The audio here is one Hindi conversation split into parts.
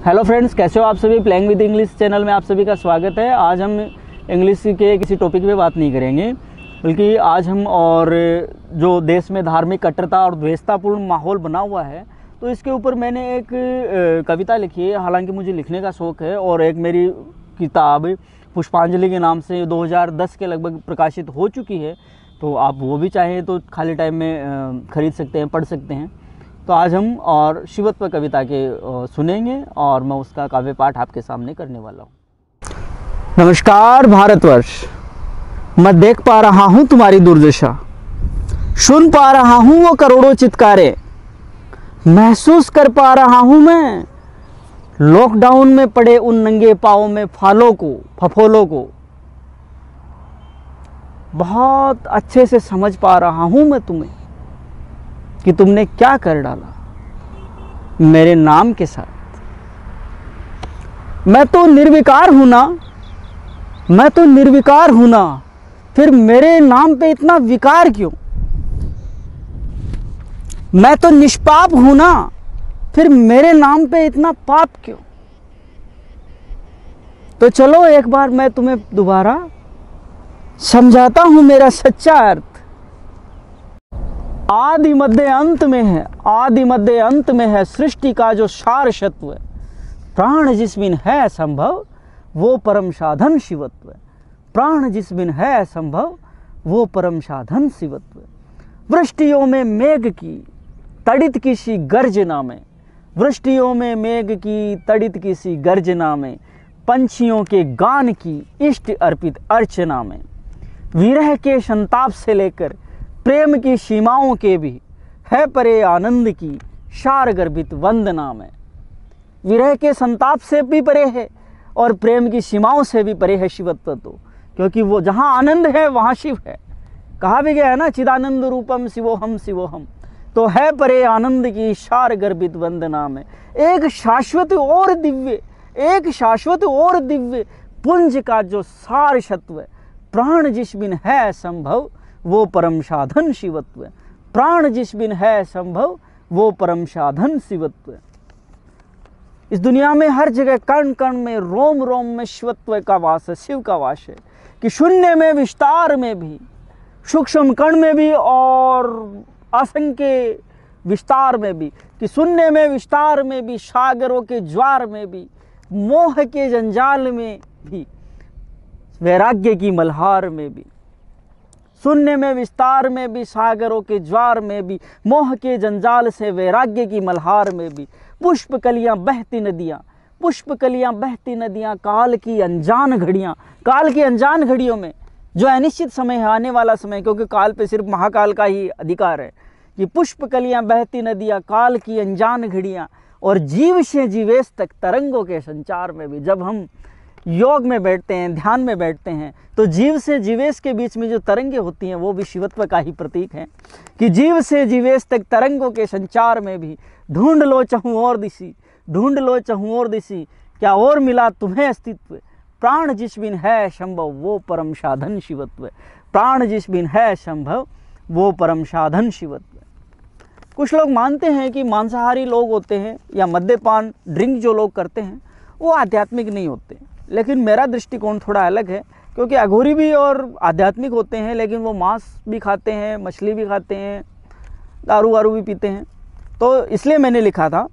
हेलो फ्रेंड्स, कैसे हो आप सभी। प्लेइंग विद इंग्लिश चैनल में आप सभी का स्वागत है। आज हम इंग्लिश के किसी टॉपिक पे बात नहीं करेंगे, बल्कि आज हम और जो देश में धार्मिक कट्टरता और द्वेषतापूर्ण माहौल बना हुआ है, तो इसके ऊपर मैंने एक कविता लिखी है। हालांकि मुझे लिखने का शौक़ है और एक मेरी किताब पुष्पांजलि के नाम से 2010 के लगभग प्रकाशित हो चुकी है, तो आप वो भी चाहें तो खाली टाइम में ख़रीद सकते हैं, पढ़ सकते हैं। तो आज हम और शिवत्व कविता के सुनेंगे और मैं उसका काव्य पाठ आपके सामने करने वाला हूँ। नमस्कार भारतवर्ष, मैं देख पा रहा हूँ तुम्हारी दुर्दशा, सुन पा रहा हूँ वो करोड़ों चित्कारे, महसूस कर पा रहा हूँ मैं लॉकडाउन में पड़े उन नंगे पाँवों में फालों को, फफोलों को। बहुत अच्छे से समझ पा रहा हूँ मैं तुम्हें कि तुमने क्या कर डाला मेरे नाम के साथ। मैं तो निर्विकार हूं ना, मैं तो निर्विकार हूं ना, फिर मेरे नाम पे इतना विकार क्यों। मैं तो निष्पाप हूं ना, फिर मेरे नाम पे इतना पाप क्यों। तो चलो एक बार मैं तुम्हें दोबारा समझाता हूं मेरा सच्चा अर्थ। आदि मध्य अंत में है, आदि मध्य अंत में है सृष्टि का जो सारशत्व। प्राण जिसमें है संभव वो परम साधन शिवत्व। प्राण जिसमें है संभव वो परम साधन शिवत्व। वृष्टियों में मेघ की तड़ित किसी गर्जना में, वृष्टियों में मेघ की तड़ित किसी गर्जना में, पंछियों के गान की इष्ट अर्पित अर्चना में, विरह के संताप से लेकर प्रेम की सीमाओं के भी है परे आनंद की शार गर्भित वंदना में। विरह के संताप से भी परे है और प्रेम की सीमाओं से भी परे है शिवत्व। तो क्योंकि वो जहाँ आनंद है वहाँ शिव है। कहा भी गया है ना, चिदानंद रूपम शिवोहम शिवोहम। तो है परे आनंद की शार गर्भित वंदना में एक शाश्वत और दिव्य, एक शाश्वत और दिव्य पुंज का जो सार सत्व। प्राण जिसबिन है संभव वो परम साधन शिवत्व। प्राण जिसबिन है संभव वो परम साधन शिवत्व। इस दुनिया में हर जगह कण कण में, रोम रोम में शिवत्व का वास है, शिव का वास है। कि शून्य में विस्तार में भी, सूक्ष्म कण में भी और असंख्य विस्तार में भी, कि शून्य में विस्तार में भी, सागरों के ज्वार में भी, मोह के जंजाल में भी, वैराग्य की मल्हार में भी। शून्य में विस्तार में भी, सागरों के ज्वार में भी, मोह के जंजाल से वैराग्य की मल्हार में भी। पुष्प कलियां बहती नदियां, पुष्प कलियां बहती नदियां, काल की अनजान घड़ियां, काल की अनजान घड़ियों में जो अनिश्चित समय है, आने वाला समय, क्योंकि काल पे सिर्फ महाकाल का ही अधिकार है। कि पुष्प कलियां बहती नदियां, काल की अनजान घड़ियां, और जीव से जीवेश तक तरंगों के संचार में भी। जब हम योग में बैठते हैं, ध्यान में बैठते हैं, तो जीव से जीवेश के बीच में जो तरंगे होती हैं वो भी शिवत्व का ही प्रतीक है। कि जीव से जीवेश तक तरंगों के संचार में भी ढूंढ लो चहूँ और दिशी, ढूंढ लो चहूँ और दिशी, क्या और मिला तुम्हें अस्तित्व। प्राण जिसबिन है संभव वो परम साधन शिवत्व। प्राण जिसबिन है संभव वो परम साधन शिवत्व। कुछ लोग मानते हैं कि मांसाहारी लोग होते हैं या मद्यपान ड्रिंक जो लोग करते हैं वो आध्यात्मिक नहीं होते, लेकिन मेरा दृष्टिकोण थोड़ा अलग है। क्योंकि अघोरी भी और आध्यात्मिक होते हैं, लेकिन वो मांस भी खाते हैं, मछली भी खाते हैं, दारू वारू भी पीते हैं। तो इसलिए मैंने लिखा था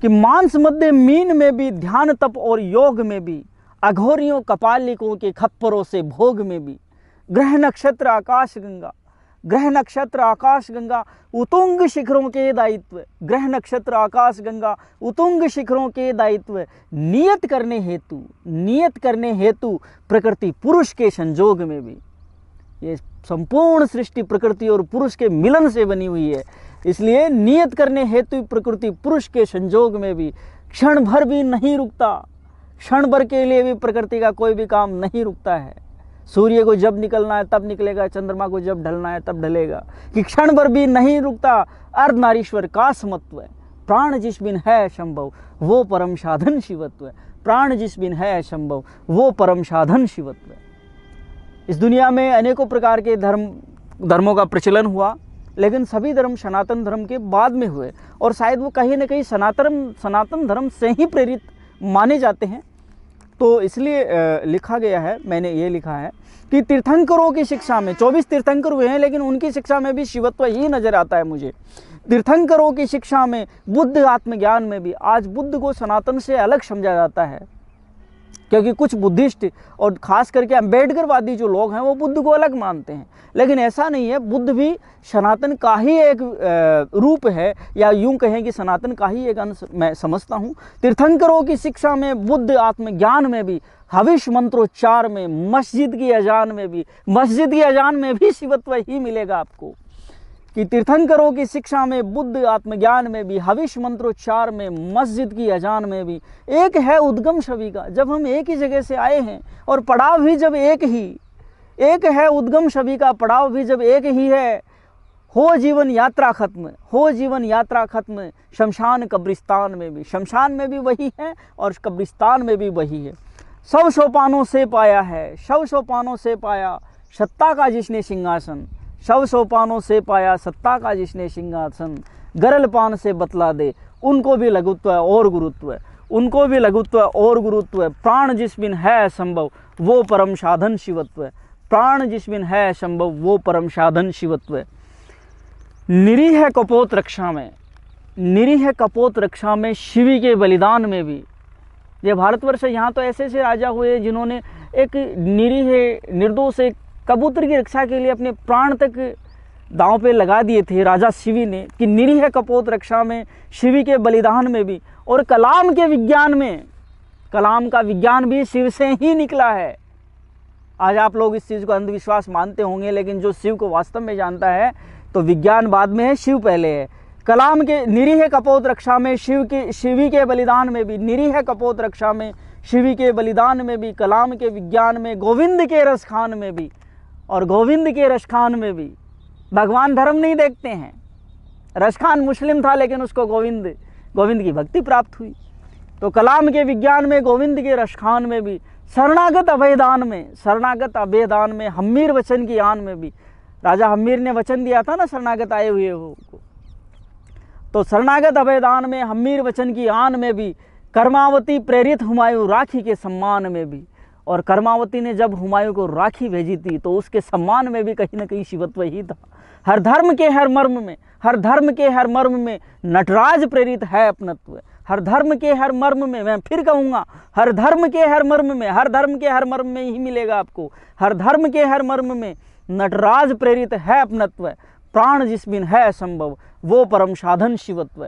कि मांस मध्य मीन में भी, ध्यान तप और योग में भी, अघोरियों कपालिकों के खप्परों से भोग में भी, ग्रह नक्षत्र आकाश गंगा, ग्रह नक्षत्र आकाश गंगा उतुंग शिखरों के दायित्व, ग्रह नक्षत्र आकाश गंगा उतुंग शिखरों के दायित्व, नियत करने हेतु, नियत करने हेतु प्रकृति पुरुष के संजोग में भी। ये संपूर्ण सृष्टि प्रकृति और पुरुष के मिलन से बनी हुई है, इसलिए नियत करने हेतु प्रकृति पुरुष के संजोग में भी क्षण भर भी नहीं रुकता। क्षण भर के लिए भी प्रकृति का कोई भी काम नहीं रुकता है। सूर्य को जब निकलना है तब निकलेगा, चंद्रमा को जब ढलना है तब ढलेगा। कि क्षण भर भी नहीं रुकता अर्धनारीश्वर का समत्व है। प्राण जिसबिन है संभव वो परम साधन शिवत्व है। प्राण जिसबिन है संभव वो परम साधन शिवत्व है। इस दुनिया में अनेकों प्रकार के धर्मों का प्रचलन हुआ, लेकिन सभी धर्म सनातन धर्म के बाद में हुए और शायद वो कहीं ना कहीं सनातन धर्म से ही प्रेरित माने जाते हैं। तो इसलिए लिखा गया है, मैंने ये लिखा है कि तीर्थंकरों की शिक्षा में 24 तीर्थंकर हुए हैं, लेकिन उनकी शिक्षा में भी शिवत्व ही नजर आता है मुझे। तीर्थंकरों की शिक्षा में, बुद्ध आत्मज्ञान में भी आज बुद्ध को सनातन से अलग समझा जाता है, क्योंकि कुछ बुद्धिस्ट और खास करके अम्बेडकरवादी जो लोग हैं वो बुद्ध को अलग मानते हैं, लेकिन ऐसा नहीं है। बुद्ध भी सनातन का ही एक रूप है, या यूं कहें कि सनातन का ही एक अंश मैं समझता हूँ। तीर्थंकरों की शिक्षा में, बुद्ध आत्मज्ञान में भी, हविष मंत्रोच्चार में, मस्जिद की अजान में भी शिवत्व ही मिलेगा आपको। कि तीर्थंकरों की शिक्षा में, बुद्ध आत्मज्ञान में भी, हविष मंत्रोच्चार में, मस्जिद की अजान में भी एक है उद्गम सभी का। जब हम एक ही जगह से आए हैं और पड़ाव भी जब एक है, उद्गम सभी का पड़ाव भी जब एक ही है, हो जीवन यात्रा खत्म, शमशान कब्रिस्तान में भी, शमशान में भी वही है और कब्रिस्तान में भी वही है। सब सोपानों से पाया सत्ता का जिसने सिंहासन, गरल पान से बतला दे, उनको भी लघुत्व और गुरुत्व है। प्राण जिस बिन है संभव वो परम साधन शिवत्व है। निरीह कपोत रक्षा में शिवी के बलिदान में भी, ये भारतवर्ष है, यहाँ तो ऐसे राजा हुए जिन्होंने एक निरीह निर्दोष एक कबूतर की रक्षा के लिए अपने प्राण तक दांव पे लगा दिए थे राजा शिवी ने। कि निरीह कपोत रक्षा में, शिवी के बलिदान में भी, और कलाम के विज्ञान में, कलाम का विज्ञान भी शिव से ही निकला है। आज आप लोग इस चीज़ को अंधविश्वास मानते होंगे, लेकिन जो शिव को वास्तव में जानता है तो विज्ञान बाद में है, शिव पहले है। कलाम के निरीह कपोत रक्षा में, शिवी के बलिदान में भी, निरीह कपोत रक्षा में, शिवी के बलिदान में भी, कलाम के विज्ञान में, गोविंद के रसखान में भी, और गोविंद के रसखान में भी भगवान धर्म नहीं देखते हैं। रसखान मुस्लिम था, लेकिन उसको गोविंद की भक्ति प्राप्त हुई। तो कलाम के विज्ञान में, गोविंद के रसखान में भी, शरणागत अभेदान में, हम्मीर वचन की आन में भी, राजा हम्मीर ने वचन दिया था ना शरणागत आए हुए हो को, तो शरणागत अभेदान में, हम्मीर वचन की आन में भी, कर्मावती प्रेरित हुमायूं राखी के सम्मान में भी। और कर्मावती ने जब हुमायूं को राखी भेजी थी तो उसके सम्मान में भी कहीं ना कहीं शिवत्व ही था। हर धर्म के हर मर्म में नटराज प्रेरित है अपनत्व। हर धर्म के हर मर्म में, मैं फिर कहूँगा, हर धर्म के हर मर्म में ही मिलेगा आपको। हर धर्म के हर मर्म में नटराज प्रेरित है अपनत्व। प्राण जिस बिन है संभव वो परम साधन शिवत्व।